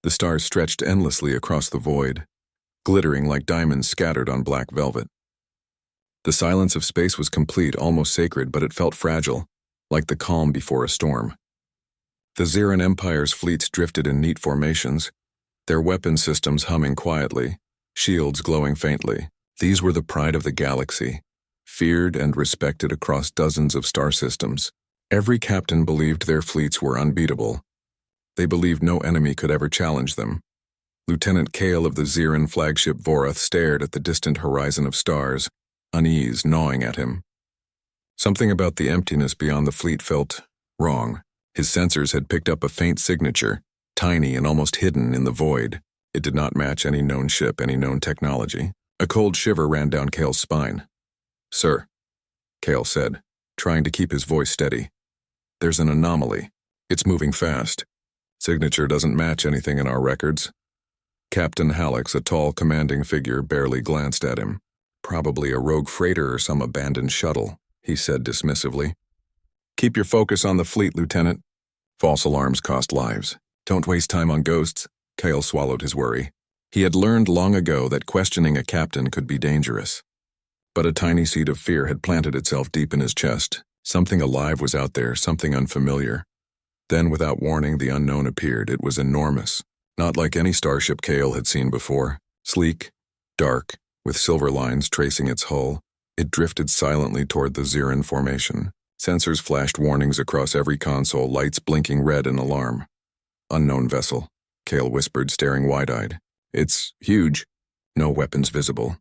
The stars stretched endlessly across the void, glittering like diamonds scattered on black velvet. The silence of space was complete, almost sacred, but it felt fragile, like the calm before a storm. The Ziran Empire's fleets drifted in neat formations, their weapon systems humming quietly, shields glowing faintly. These were the pride of the galaxy, feared and respected across dozens of star systems. Every captain believed their fleets were unbeatable. They believed no enemy could ever challenge them. Lieutenant Kale of the Ziran flagship Vorath stared at the distant horizon of stars, unease gnawing at him. Something about the emptiness beyond the fleet felt wrong. His sensors had picked up a faint signature, tiny and almost hidden in the void. It did not match any known ship, any known technology. A cold shiver ran down Kale's spine. "Sir," Kale said, trying to keep his voice steady. "There's an anomaly. It's moving fast. Signature doesn't match anything in our records." Captain Hallex, a tall, commanding figure, barely glanced at him. "Probably a rogue freighter or some abandoned shuttle," he said dismissively. "Keep your focus on the fleet, Lieutenant. False alarms cost lives. Don't waste time on ghosts." Kale swallowed his worry. He had learned long ago that questioning a captain could be dangerous. But a tiny seed of fear had planted itself deep in his chest. Something alive was out there, something unfamiliar. Then, without warning, the unknown appeared. It was enormous, not like any starship Kale had seen before. Sleek, dark, with silver lines tracing its hull, it drifted silently toward the Ziran formation. Sensors flashed warnings across every console, lights blinking red in alarm. "Unknown vessel," Kale whispered, staring wide-eyed. "It's huge. No weapons visible."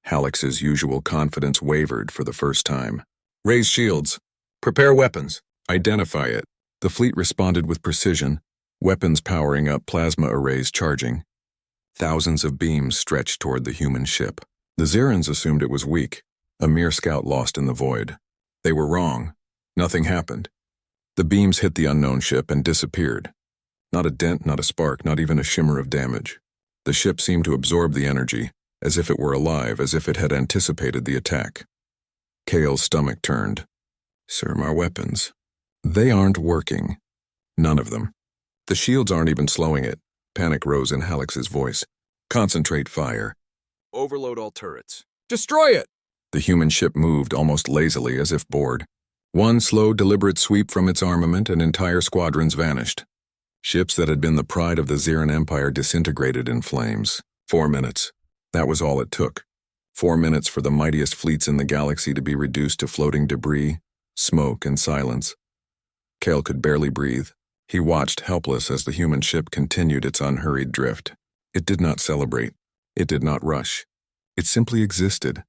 Hallex's usual confidence wavered for the first time. "Raise shields. Prepare weapons. Identify it." The fleet responded with precision, weapons powering up, plasma arrays charging. Thousands of beams stretched toward the human ship. The Zirans assumed it was weak, a mere scout lost in the void. They were wrong. Nothing happened. The beams hit the unknown ship and disappeared. Not a dent, not a spark, not even a shimmer of damage. The ship seemed to absorb the energy, as if it were alive, as if it had anticipated the attack. Kale's stomach turned. "Sir, our weapons. They aren't working. None of them. The shields aren't even slowing it." Panic rose in Hallex's voice. "Concentrate fire. Overload all turrets. Destroy it!" The human ship moved almost lazily, as if bored. One slow, deliberate sweep from its armament and entire squadrons vanished. Ships that had been the pride of the Ziran Empire disintegrated in flames. 4 minutes. That was all it took. 4 minutes for the mightiest fleets in the galaxy to be reduced to floating debris, smoke, and silence. Kale could barely breathe. He watched, helpless, as the human ship continued its unhurried drift. It did not celebrate. It did not rush. It simply existed,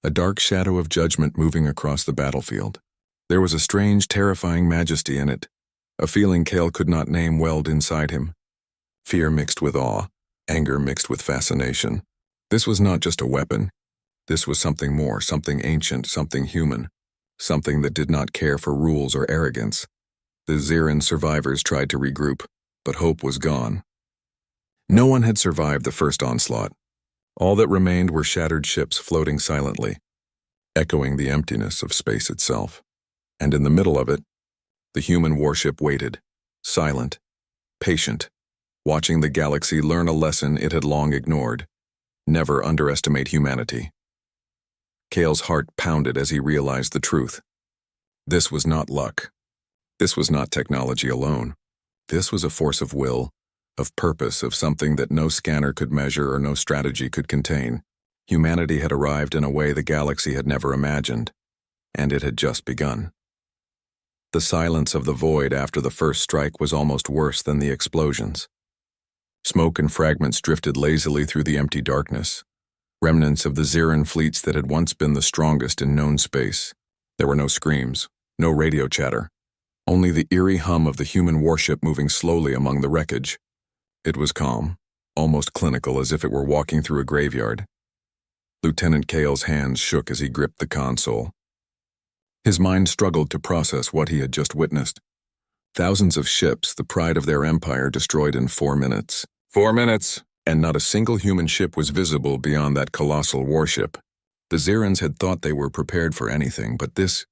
a dark shadow of judgment moving across the battlefield. There was a strange, terrifying majesty in it. A feeling Kale could not name welled inside him. Fear mixed with awe, anger mixed with fascination. This was not just a weapon. This was something more, something ancient, something human, something that did not care for rules or arrogance. The Ziran survivors tried to regroup, but hope was gone. No one had survived the first onslaught. All that remained were shattered ships floating silently, echoing the emptiness of space itself. And in the middle of it, the human warship waited, silent, patient, watching the galaxy learn a lesson it had long ignored. Never underestimate humanity. Kale's heart pounded as he realized the truth. This was not luck. This was not technology alone. This was a force of will, of purpose, of something that no scanner could measure or no strategy could contain. Humanity had arrived in a way the galaxy had never imagined, and it had just begun. The silence of the void after the first strike was almost worse than the explosions. Smoke and fragments drifted lazily through the empty darkness, remnants of the Ziran fleets that had once been the strongest in known space. There were no screams, no radio chatter, only the eerie hum of the human warship moving slowly among the wreckage. It was calm, almost clinical, as if it were walking through a graveyard. Lieutenant Kale's hands shook as he gripped the console. His mind struggled to process what he had just witnessed. Thousands of ships, the pride of their empire, destroyed in 4 minutes. 4 minutes, and not a single human ship was visible beyond that colossal warship. The Zirans had thought they were prepared for anything, but this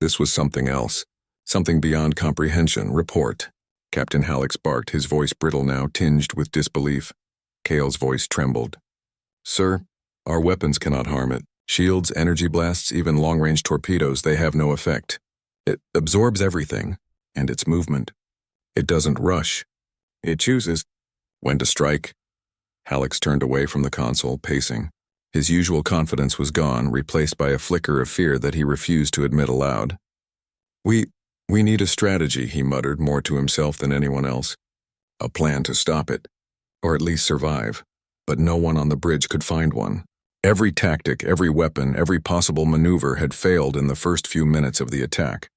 was something else, something beyond comprehension. Report. Captain Hallex barked, his voice brittle now, tinged with disbelief. Kale's voice trembled. Sir, our weapons cannot harm it. Shields, energy blasts, even long-range torpedoes, they have no effect. It absorbs everything, and its movement. It doesn't rush. It chooses when to strike. Hallex turned away from the console, pacing. His usual confidence was gone, replaced by a flicker of fear that he refused to admit aloud. We need a strategy, he muttered, more to himself than anyone else. A plan to stop it, or at least survive. But no one on the bridge could find one. Every tactic, every weapon, every possible maneuver had failed in the first few minutes of the attack.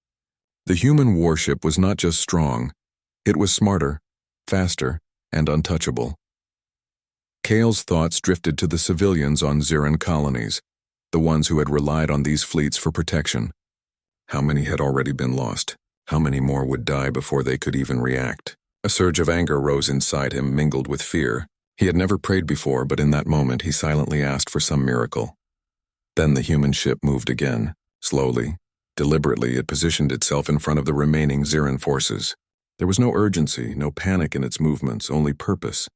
The human warship was not just strong, it was smarter, faster, and untouchable. Kale's thoughts drifted to the civilians on Ziran colonies, the ones who had relied on these fleets for protection. How many had already been lost? How many more would die before they could even react? A surge of anger rose inside him, mingled with fear. He had never prayed before, but in that moment he silently asked for some miracle. Then the human ship moved again. Slowly, deliberately, it positioned itself in front of the remaining Ziran forces. There was no urgency, no panic in its movements, only purpose.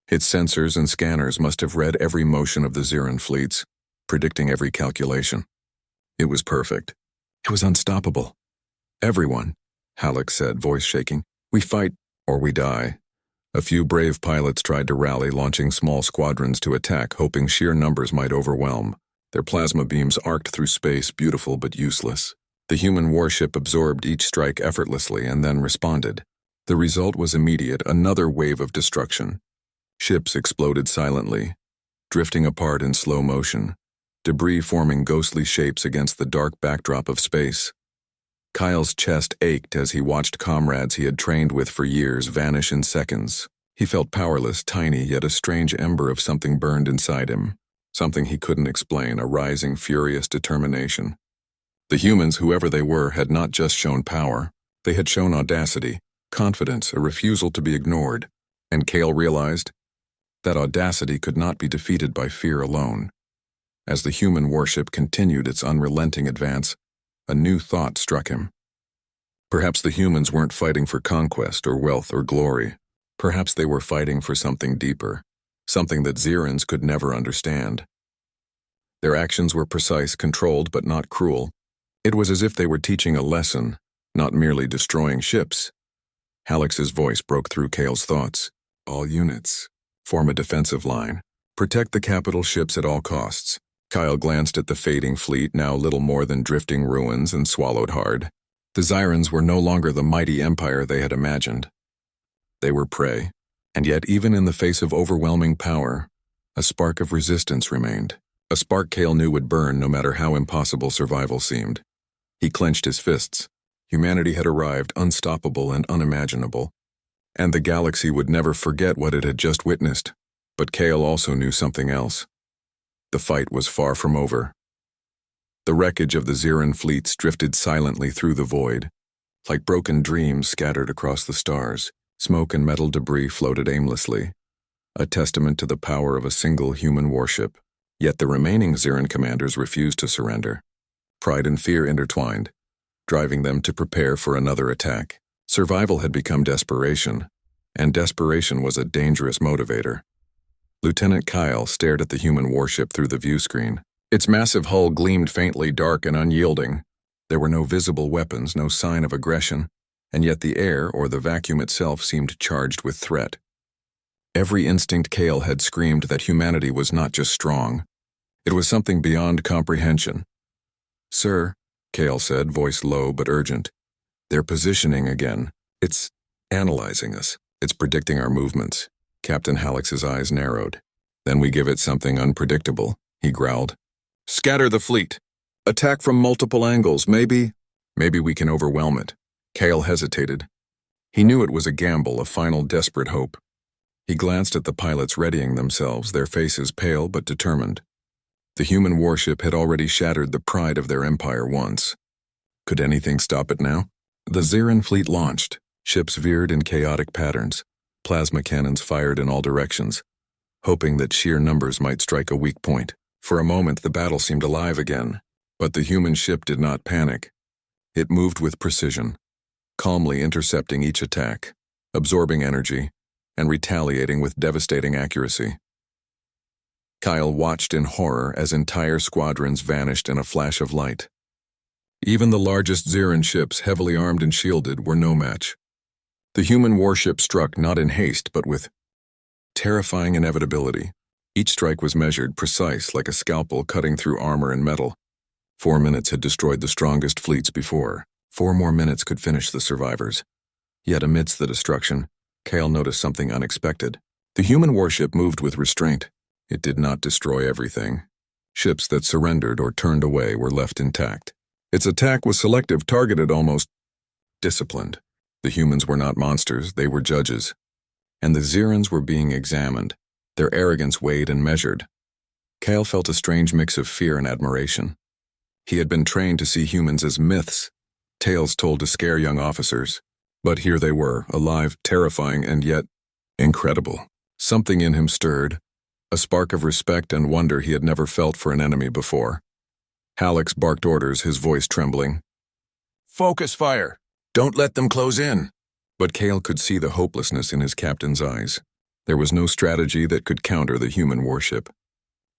Its sensors and scanners must have read every motion of the Ziran fleets, predicting every calculation. It was perfect. It was unstoppable. Everyone, Hallex said, voice shaking, we fight or we die. A few brave pilots tried to rally, launching small squadrons to attack, hoping sheer numbers might overwhelm. Their plasma beams arced through space, beautiful but useless. The human warship absorbed each strike effortlessly and then responded. The result was immediate, another wave of destruction. Ships exploded silently, drifting apart in slow motion, debris forming ghostly shapes against the dark backdrop of space. Kyle's chest ached as he watched comrades he had trained with for years vanish in seconds. He felt powerless, tiny, yet a strange ember of something burned inside him. Something he couldn't explain, a rising, furious determination. The humans, whoever they were, had not just shown power. They had shown audacity, confidence, a refusal to be ignored. And Kale realized that audacity could not be defeated by fear alone. As the human warship continued its unrelenting advance, a new thought struck him. Perhaps the humans weren't fighting for conquest or wealth or glory. Perhaps they were fighting for something deeper, something that Zirans could never understand. Their actions were precise, controlled, but not cruel. It was as if they were teaching a lesson, not merely destroying ships. Hallex's voice broke through Kale's thoughts. All units, form a defensive line. Protect the capital ships at all costs. Kyle glanced at the fading fleet, now little more than drifting ruins, and swallowed hard. The Zirans were no longer the mighty empire they had imagined. They were prey, and yet even in the face of overwhelming power, a spark of resistance remained. A spark Kale knew would burn no matter how impossible survival seemed. He clenched his fists. Humanity had arrived, unstoppable and unimaginable, and the galaxy would never forget what it had just witnessed. But Kale also knew something else. The fight was far from over. The wreckage of the Ziran fleets drifted silently through the void. Like broken dreams scattered across the stars, smoke and metal debris floated aimlessly, a testament to the power of a single human warship. Yet the remaining Ziran commanders refused to surrender. Pride and fear intertwined, driving them to prepare for another attack. Survival had become desperation, and desperation was a dangerous motivator. Lieutenant Kyle stared at the human warship through the view screen. Its massive hull gleamed faintly, dark and unyielding. There were no visible weapons, no sign of aggression, and yet the air, or the vacuum itself, seemed charged with threat. Every instinct Kale had screamed that humanity was not just strong. It was something beyond comprehension. Sir, Kale said, voice low but urgent, they're positioning again. It's analyzing us. It's predicting our movements. Captain Hallex's eyes narrowed. Then we give it something unpredictable, he growled. Scatter the fleet. Attack from multiple angles. Maybe we can overwhelm it. Kale hesitated. He knew it was a gamble, a final desperate hope. He glanced at the pilots readying themselves, their faces pale but determined. The human warship had already shattered the pride of their empire once. Could anything stop it now? The Ziran fleet launched. Ships veered in chaotic patterns. Plasma cannons fired in all directions, hoping that sheer numbers might strike a weak point. For a moment, the battle seemed alive again, but the human ship did not panic. It moved with precision, calmly intercepting each attack. absorbing energy, and retaliating with devastating accuracy. Kyle watched in horror as entire squadrons vanished in a flash of light. Even the largest Xiran ships, heavily armed and shielded, were no match. The human warship struck not in haste, but with terrifying inevitability. Each strike was measured, precise, like a scalpel cutting through armor and metal. 4 minutes had destroyed the strongest fleets before. 4 more minutes could finish the survivors. Yet amidst the destruction, Kyle noticed something unexpected. The human warship moved with restraint. It did not destroy everything. Ships that surrendered or turned away were left intact. Its attack was selective, targeted, almost disciplined. The humans were not monsters, they were judges. And the Xirans were being examined, their arrogance weighed and measured. Kyle felt a strange mix of fear and admiration. He had been trained to see humans as myths, tales told to scare young officers. But here they were, alive, terrifying, and yet incredible. Something in him stirred, a spark of respect and wonder he had never felt for an enemy before. Hallex barked orders, his voice trembling. "Focus fire! Don't let them close in!" But Kale could see the hopelessness in his captain's eyes. There was no strategy that could counter the human warship.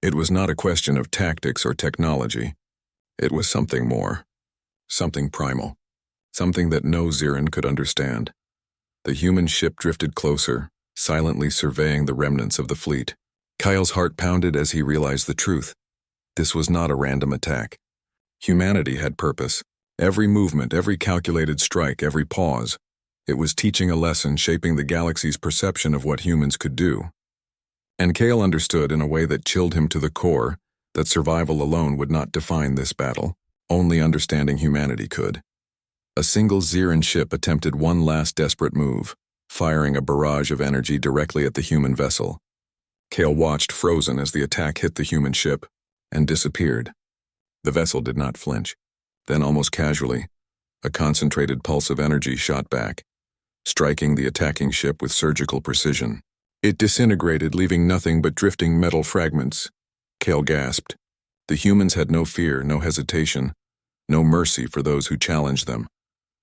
It was not a question of tactics or technology. It was something more. Something primal. Something that no Xiran could understand. The human ship drifted closer, silently surveying the remnants of the fleet. Kyle's heart pounded as he realized the truth. This was not a random attack. Humanity had purpose. Every movement, every calculated strike, every pause. It was teaching a lesson, shaping the galaxy's perception of what humans could do. And Kale understood in a way that chilled him to the core that survival alone would not define this battle. Only understanding humanity could. A single Xiran ship attempted one last desperate move, firing a barrage of energy directly at the human vessel. Kale watched frozen as the attack hit the human ship and disappeared. The vessel did not flinch. Then, almost casually, a concentrated pulse of energy shot back, striking the attacking ship with surgical precision. It disintegrated, leaving nothing but drifting metal fragments. Kale gasped. The humans had no fear, no hesitation, no mercy for those who challenged them.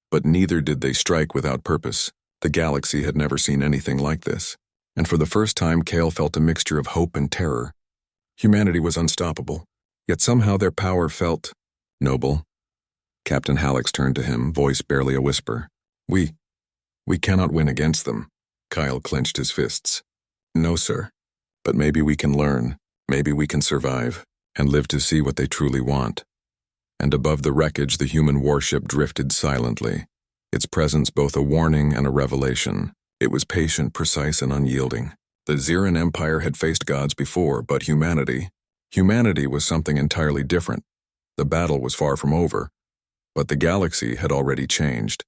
But neither did they strike without purpose. The galaxy had never seen anything like this. And for the first time, Kale felt a mixture of hope and terror. Humanity was unstoppable, yet somehow their power felt noble. Captain Hallex turned to him, voice barely a whisper. We cannot win against them." Kyle clenched his fists. "No, sir. But maybe we can learn. Maybe we can survive, and live to see what they truly want." And above the wreckage, the human warship drifted silently, its presence both a warning and a revelation. It was patient, precise, and unyielding. The Xiran Empire had faced gods before, but humanity was something entirely different. The battle was far from over, but the galaxy had already changed.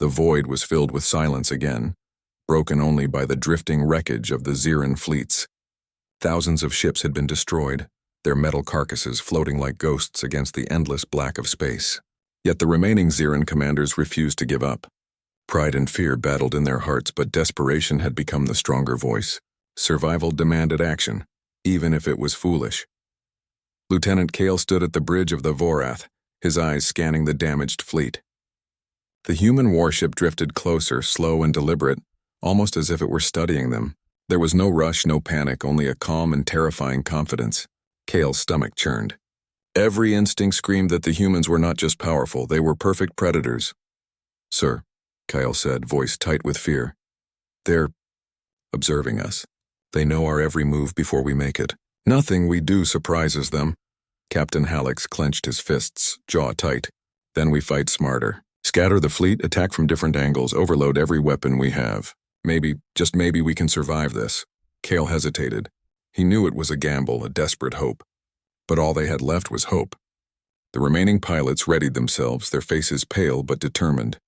The void was filled with silence again, broken only by the drifting wreckage of the Xiran fleets. Thousands of ships had been destroyed, their metal carcasses floating like ghosts against the endless black of space. Yet the remaining Xiran commanders refused to give up. Pride and fear battled in their hearts, but desperation had become the stronger voice. Survival demanded action, even if it was foolish. Lieutenant Kale stood at the bridge of the Vorath, his eyes scanning the damaged fleet. The human warship drifted closer, slow and deliberate, almost as if it were studying them. There was no rush, no panic, only a calm and terrifying confidence. Kale's stomach churned. Every instinct screamed that the humans were not just powerful, they were perfect predators. "Sir," Kyle said, voice tight with fear. "They're observing us. They know our every move before we make it. Nothing we do surprises them." Captain Hallex clenched his fists, jaw tight. "Then we fight smarter. Scatter the fleet, attack from different angles, overload every weapon we have. Maybe, just maybe we can survive this." Kale hesitated. He knew it was a gamble, a desperate hope. But all they had left was hope. The remaining pilots readied themselves, their faces pale but determined.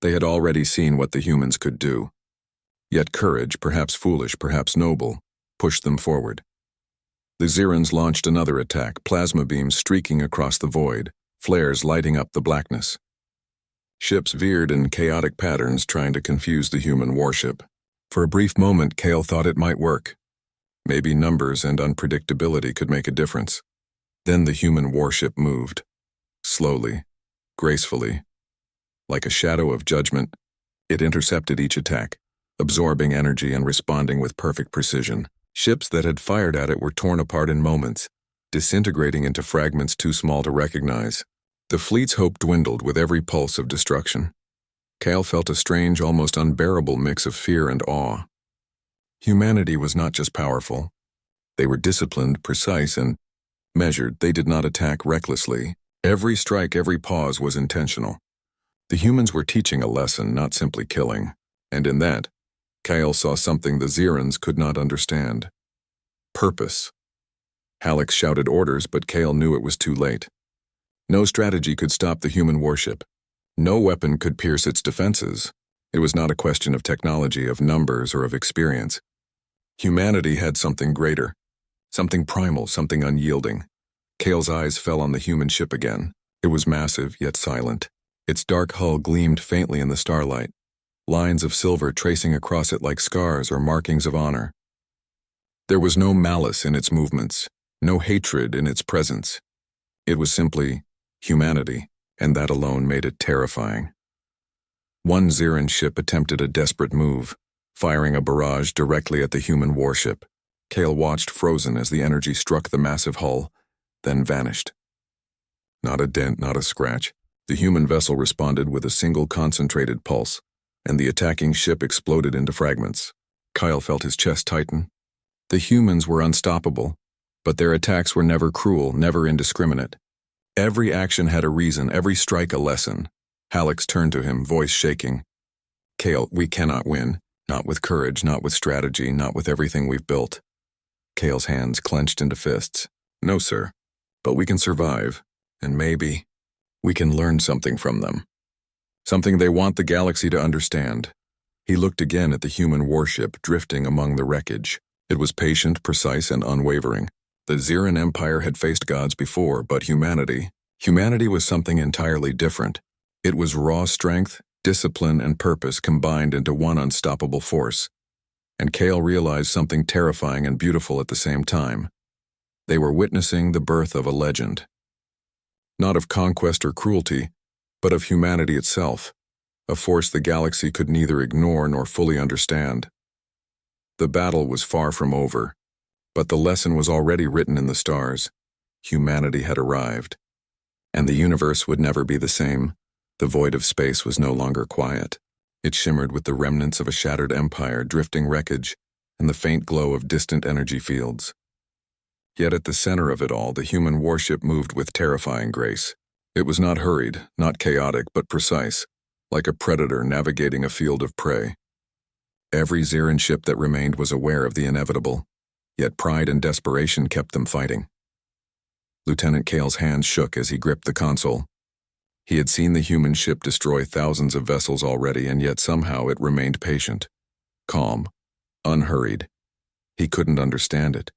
They had already seen what the humans could do. Yet courage, perhaps foolish, perhaps noble, pushed them forward. The Xirans launched another attack, plasma beams streaking across the void, flares lighting up the blackness. Ships veered in chaotic patterns, trying to confuse the human warship. For a brief moment, Kale thought it might work. Maybe numbers and unpredictability could make a difference. Then the human warship moved. Slowly, gracefully. Like a shadow of judgment, it intercepted each attack, absorbing energy and responding with perfect precision. Ships that had fired at it were torn apart in moments, disintegrating into fragments too small to recognize. The fleet's hope dwindled with every pulse of destruction. Kale felt a strange, almost unbearable mix of fear and awe. Humanity was not just powerful. They were disciplined, precise, and measured. They did not attack recklessly. Every strike, every pause was intentional. The humans were teaching a lesson, not simply killing. And in that, Kyle saw something the Zirans could not understand. Purpose. Halleck shouted orders, but Kale knew it was too late. No strategy could stop the human warship. No weapon could pierce its defenses. It was not a question of technology, of numbers, or of experience. Humanity had something greater, something primal, something unyielding. Kale's eyes fell on the human ship again. It was massive, yet silent. Its dark hull gleamed faintly in the starlight, lines of silver tracing across it like scars or markings of honor. There was no malice in its movements, no hatred in its presence. It was simply humanity, and that alone made it terrifying. One Ziran ship attempted a desperate move, firing a barrage directly at the human warship. Kale watched frozen as the energy struck the massive hull, then vanished. Not a dent, not a scratch. The human vessel responded with a single concentrated pulse, and the attacking ship exploded into fragments. Kyle felt his chest tighten. The humans were unstoppable, but their attacks were never cruel, never indiscriminate. Every action had a reason, every strike a lesson. Halleck turned to him, voice shaking. Kale, we cannot win. Not with courage, not with strategy, not with everything we've built. Kale's hands clenched into fists. No, sir. But we can survive, and maybe we can learn something from them. Something they want the galaxy to understand. He looked again at the human warship drifting among the wreckage. It was patient, precise, and unwavering. The Ziran Empire had faced gods before, but humanity was something entirely different. It was raw strength, discipline, and purpose combined into one unstoppable force. And Kale realized something terrifying and beautiful at the same time. They were witnessing the birth of a legend. Not of conquest or cruelty, but of humanity itself, a force the galaxy could neither ignore nor fully understand. The battle was far from over, but the lesson was already written in the stars. Humanity had arrived, and the universe would never be the same. The void of space was no longer quiet. It shimmered with the remnants of a shattered empire, drifting wreckage, and the faint glow of distant energy fields. Yet at the center of it all, the human warship moved with terrifying grace. It was not hurried, not chaotic, but precise, like a predator navigating a field of prey. Every Ziran ship that remained was aware of the inevitable, yet pride and desperation kept them fighting. Lieutenant Kale's hands shook as he gripped the console. He had seen the human ship destroy thousands of vessels already, and yet somehow it remained patient, calm, unhurried. He couldn't understand it.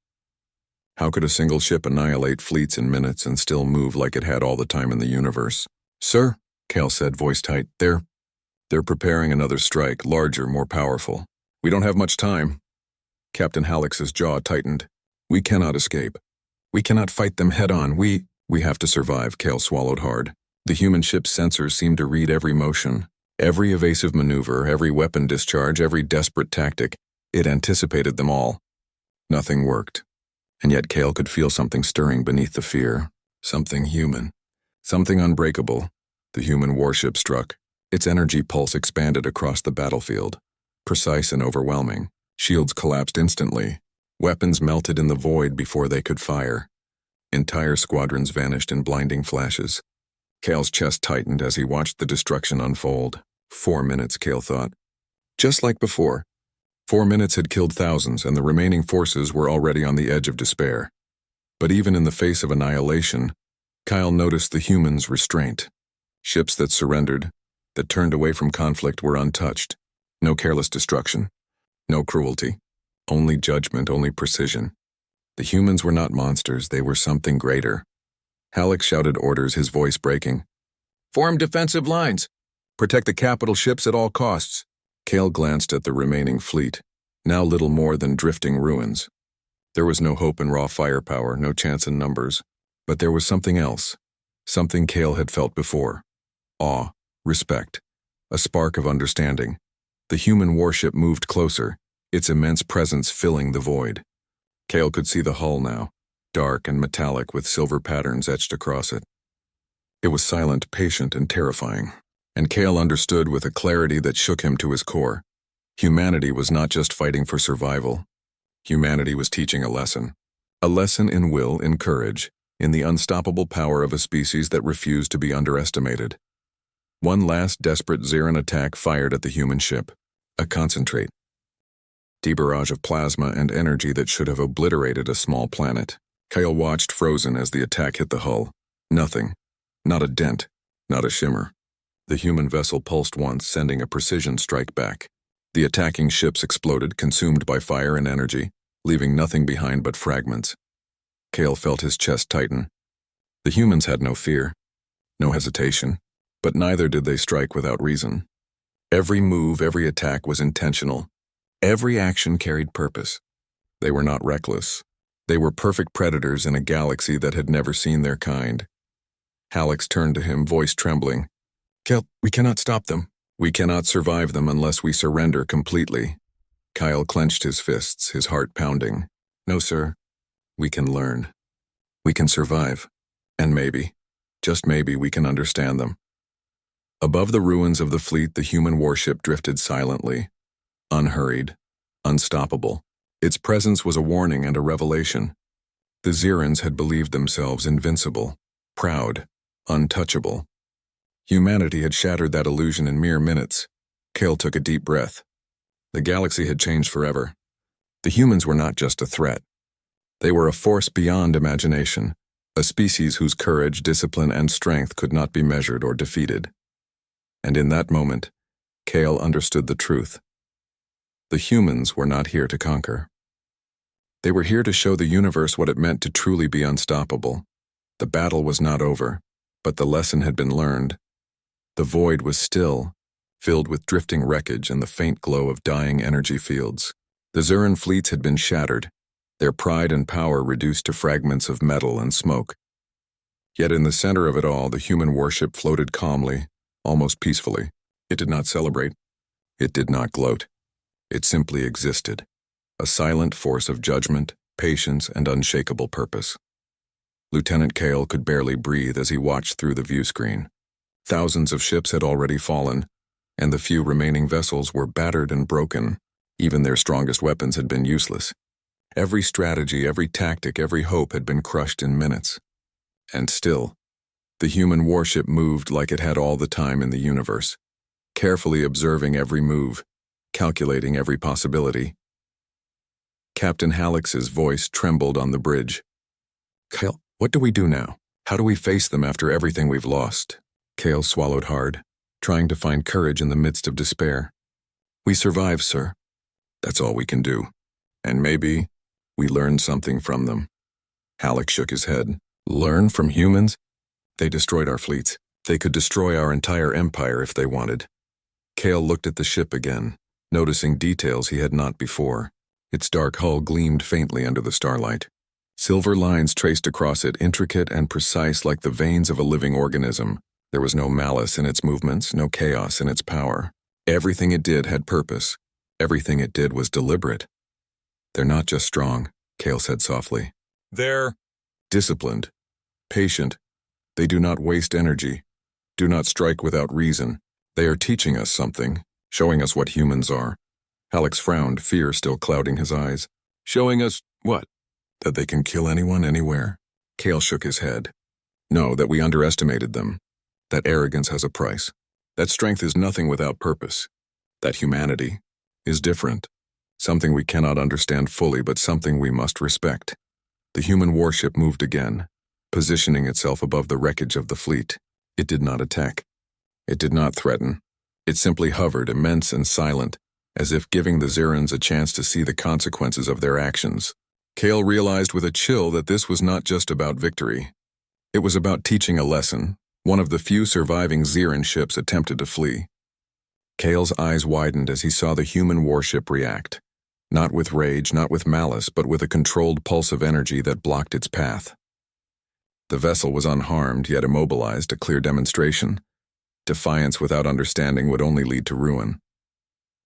How could a single ship annihilate fleets in minutes and still move like it had all the time in the universe? Sir, Kale said, voice tight, they're preparing another strike, larger, more powerful. We don't have much time. Captain Halleck's jaw tightened. We cannot escape. We cannot fight them head-on. We have to survive, Kale swallowed hard. The human ship's sensors seemed to read every motion, every evasive maneuver, every weapon discharge, every desperate tactic. It anticipated them all. Nothing worked. And yet Kale could feel something stirring beneath the fear. Something human. Something unbreakable. The human warship struck. Its energy pulse expanded across the battlefield. Precise and overwhelming. Shields collapsed instantly. Weapons melted in the void before they could fire. Entire squadrons vanished in blinding flashes. Kale's chest tightened as he watched the destruction unfold. 4 minutes, Kale thought. Just like before. 4 minutes had killed thousands, and the remaining forces were already on the edge of despair. But even in the face of annihilation, Kyle noticed the humans' restraint. Ships that surrendered, that turned away from conflict, were untouched. No careless destruction. No cruelty. Only judgment, only precision. The humans were not monsters, they were something greater. Halleck shouted orders, his voice breaking. Form defensive lines. Protect the capital ships at all costs. Kale glanced at the remaining fleet, now little more than drifting ruins. There was no hope in raw firepower, no chance in numbers. But there was something else. Something Kale had felt before. Awe, respect, a spark of understanding. The human warship moved closer, its immense presence filling the void. Kale could see the hull now, dark and metallic with silver patterns etched across it. It was silent, patient, and terrifying, and Kale understood with a clarity that shook him to his core. Humanity was not just fighting for survival. Humanity was teaching a lesson. A lesson in will, in courage, in the unstoppable power of a species that refused to be underestimated. One last desperate Xeran attack fired at the human ship. A concentrate. Debarrage of plasma and energy that should have obliterated a small planet. Kale watched frozen as the attack hit the hull. Nothing. Not a dent. Not a shimmer. The human vessel pulsed once, sending a precision strike back. The attacking ships exploded, consumed by fire and energy, leaving nothing behind but fragments. Kale felt his chest tighten. The humans had no fear, no hesitation, but neither did they strike without reason. Every move, every attack was intentional. Every action carried purpose. They were not reckless. They were perfect predators in a galaxy that had never seen their kind. Hallex turned to him, voice trembling. Kale, we cannot stop them. We cannot survive them unless we surrender completely. Kyle clenched his fists, his heart pounding. No, sir. We can learn. We can survive. And maybe, just maybe, we can understand them. Above the ruins of the fleet, the human warship drifted silently, unhurried, unstoppable. Its presence was a warning and a revelation. The Xerans had believed themselves invincible, proud, untouchable. Humanity had shattered that illusion in mere minutes. Kale took a deep breath. The galaxy had changed forever. The humans were not just a threat. They were a force beyond imagination, a species whose courage, discipline, and strength could not be measured or defeated. And in that moment, Kale understood the truth. The humans were not here to conquer. They were here to show the universe what it meant to truly be unstoppable. The battle was not over, but the lesson had been learned. The void was still, filled with drifting wreckage and the faint glow of dying energy fields. The Xeran fleets had been shattered, their pride and power reduced to fragments of metal and smoke. Yet in the center of it all, the human warship floated calmly, almost peacefully. It did not celebrate. It did not gloat. It simply existed, a silent force of judgment, patience, and unshakable purpose. Lieutenant Kale could barely breathe as he watched through the view screen. Thousands of ships had already fallen, and the few remaining vessels were battered and broken. Even their strongest weapons had been useless. Every strategy, every tactic, every hope had been crushed in minutes. And still, the human warship moved like it had all the time in the universe, carefully observing every move, calculating every possibility. Captain Hallex's voice trembled on the bridge. Kale, what do we do now? How do we face them after everything we've lost? Kale swallowed hard, trying to find courage in the midst of despair. We survive, sir. That's all we can do. And maybe we learn something from them. Hallex shook his head. Learn from humans? They destroyed our fleets. They could destroy our entire empire if they wanted. Kale looked at the ship again, noticing details he had not before. Its dark hull gleamed faintly under the starlight. Silver lines traced across it, intricate and precise like the veins of a living organism. There was no malice in its movements, no chaos in its power. Everything it did had purpose. Everything it did was deliberate. They're not just strong, Kale said softly. They're disciplined, patient. They do not waste energy, do not strike without reason. They are teaching us something, showing us what humans are. Hallex frowned, fear still clouding his eyes. Showing us what? That they can kill anyone, anywhere? Kale shook his head. No, that we underestimated them. That arrogance has a price. That strength is nothing without purpose. That humanity is different. Something we cannot understand fully, but something we must respect. The human warship moved again, positioning itself above the wreckage of the fleet. It did not attack. It did not threaten. It simply hovered, immense and silent, as if giving the Xerans a chance to see the consequences of their actions. Kale realized with a chill that this was not just about victory. It was about teaching a lesson. One of the few surviving Xeran ships attempted to flee. Kale's eyes widened as he saw the human warship react. Not with rage, not with malice, but with a controlled pulse of energy that blocked its path. The vessel was unharmed, yet immobilized, a clear demonstration. Defiance without understanding would only lead to ruin.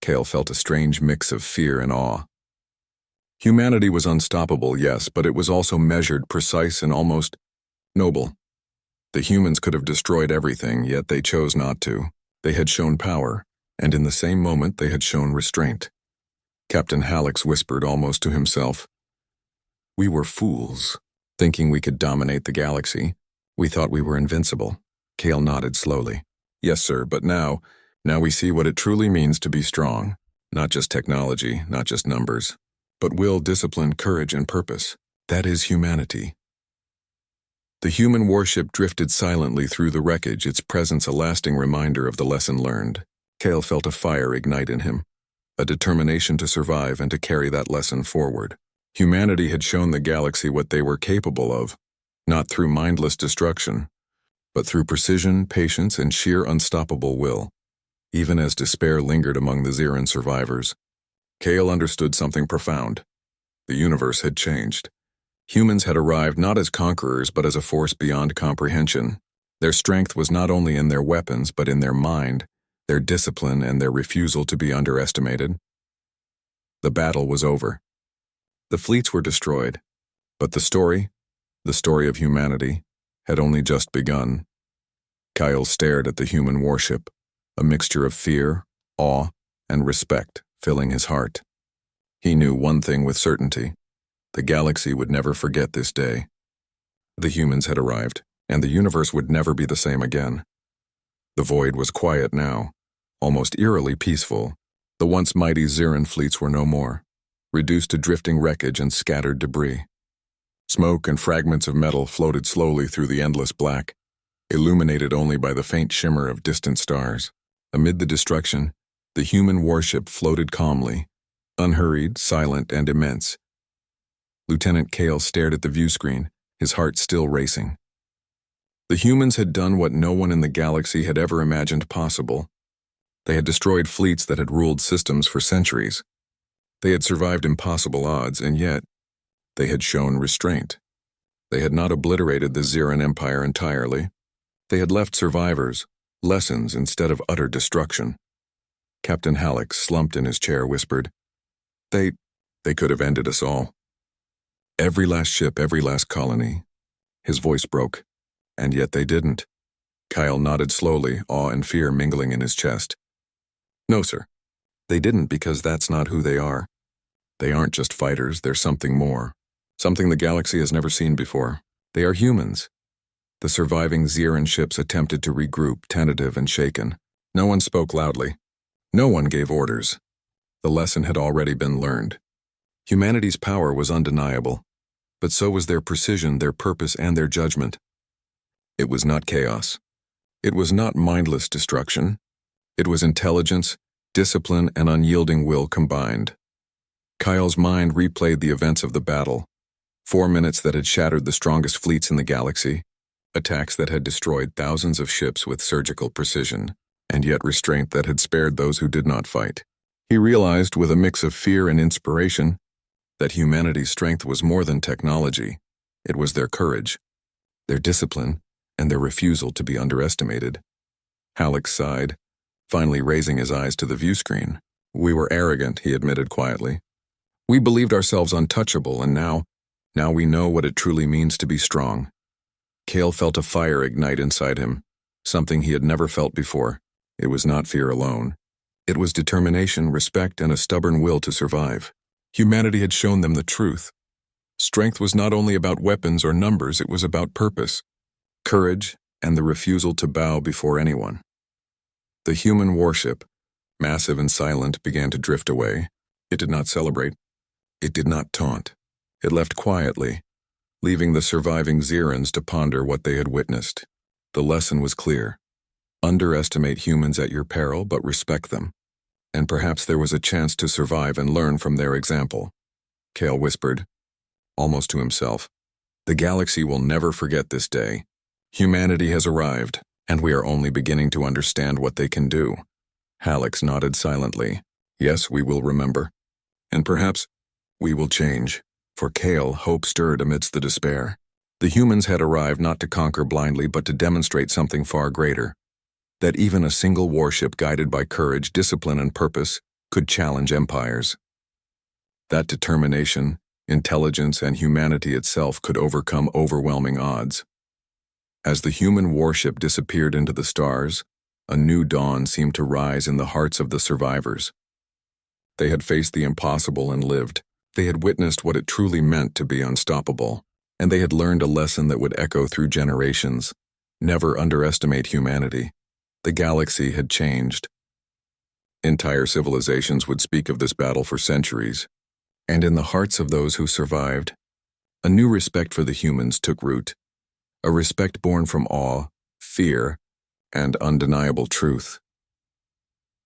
Kale felt a strange mix of fear and awe. Humanity was unstoppable, yes, but it was also measured, precise, and almost noble. The humans could have destroyed everything, yet they chose not to. They had shown power, and in the same moment they had shown restraint. Captain Hallex whispered almost to himself, "We were fools, thinking we could dominate the galaxy. We thought we were invincible." Kale nodded slowly. "Yes, sir, but now we see what it truly means to be strong. Not just technology, not just numbers, but will, discipline, courage, and purpose. That is humanity." The human warship drifted silently through the wreckage, its presence a lasting reminder of the lesson learned. Kale felt a fire ignite in him, a determination to survive and to carry that lesson forward. Humanity had shown the galaxy what they were capable of, not through mindless destruction, but through precision, patience, and sheer unstoppable will. Even as despair lingered among the Xeran survivors, Kale understood something profound. The universe had changed. Humans had arrived not as conquerors but as a force beyond comprehension. Their strength was not only in their weapons but in their mind, their discipline, and their refusal to be underestimated. The battle was over. The fleets were destroyed, but the story of humanity, had only just begun. Kyle stared at the human warship, a mixture of fear, awe, and respect filling his heart. He knew one thing with certainty: the galaxy would never forget this day. The humans had arrived, and the universe would never be the same again. The void was quiet now, almost eerily peaceful. The once mighty Xeran fleets were no more, reduced to drifting wreckage and scattered debris. Smoke and fragments of metal floated slowly through the endless black, illuminated only by the faint shimmer of distant stars. Amid the destruction, the human warship floated calmly, unhurried, silent, and immense. Lieutenant Kale stared at the viewscreen, his heart still racing. The humans had done what no one in the galaxy had ever imagined possible. They had destroyed fleets that had ruled systems for centuries. They had survived impossible odds, and yet they had shown restraint. They had not obliterated the Xeran Empire entirely. They had left survivors, lessons instead of utter destruction. Captain Hallex, slumped in his chair, whispered, They could have ended us all. Every last ship, every last colony." His voice broke. "And yet they didn't." Kyle nodded slowly, awe and fear mingling in his chest. "No, sir. They didn't because that's not who they are. They aren't just fighters, they're something more. Something the galaxy has never seen before. They are humans." The surviving Xeran ships attempted to regroup, tentative and shaken. No one spoke loudly. No one gave orders. The lesson had already been learned. Humanity's power was undeniable, but so was their precision, their purpose, and their judgment. It was not chaos. It was not mindless destruction. It was intelligence, discipline, and unyielding will combined. Kyle's mind replayed the events of the battle. 4 minutes that had shattered the strongest fleets in the galaxy, attacks that had destroyed thousands of ships with surgical precision, and yet restraint that had spared those who did not fight. He realized, with a mix of fear and inspiration, that humanity's strength was more than technology. It was their courage, their discipline, and their refusal to be underestimated. Hallex sighed, finally raising his eyes to the viewscreen. "We were arrogant," he admitted quietly. "We believed ourselves untouchable, and now we know what it truly means to be strong." Kale felt a fire ignite inside him, something he had never felt before. It was not fear alone. It was determination, respect, and a stubborn will to survive. Humanity had shown them the truth. Strength was not only about weapons or numbers, it was about purpose, courage, and the refusal to bow before anyone. The human warship, massive and silent, began to drift away. It did not celebrate. It did not taunt. It left quietly, leaving the surviving Xerans to ponder what they had witnessed. The lesson was clear. Underestimate humans at your peril, but respect them. And perhaps there was a chance to survive and learn from their example. Kale whispered, almost to himself, "The galaxy will never forget this day. Humanity has arrived, and we are only beginning to understand what they can do." Hallex nodded silently. "Yes, we will remember. And perhaps we will change." For Kale, hope stirred amidst the despair. The humans had arrived not to conquer blindly, but to demonstrate something far greater. That even a single warship guided by courage, discipline, and purpose could challenge empires. That determination, intelligence, and humanity itself could overcome overwhelming odds. As the human warship disappeared into the stars, a new dawn seemed to rise in the hearts of the survivors. They had faced the impossible and lived. They had witnessed what it truly meant to be unstoppable, and they had learned a lesson that would echo through generations. Never underestimate humanity. The galaxy had changed. Entire civilizations would speak of this battle for centuries, and in the hearts of those who survived, a new respect for the humans took root, a respect born from awe, fear, and undeniable truth.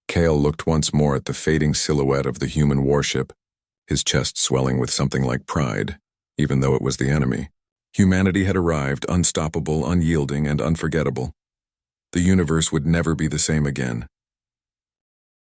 Kale looked once more at the fading silhouette of the human warship, his chest swelling with something like pride, even though it was the enemy. Humanity had arrived, unstoppable, unyielding, and unforgettable. The universe would never be the same again.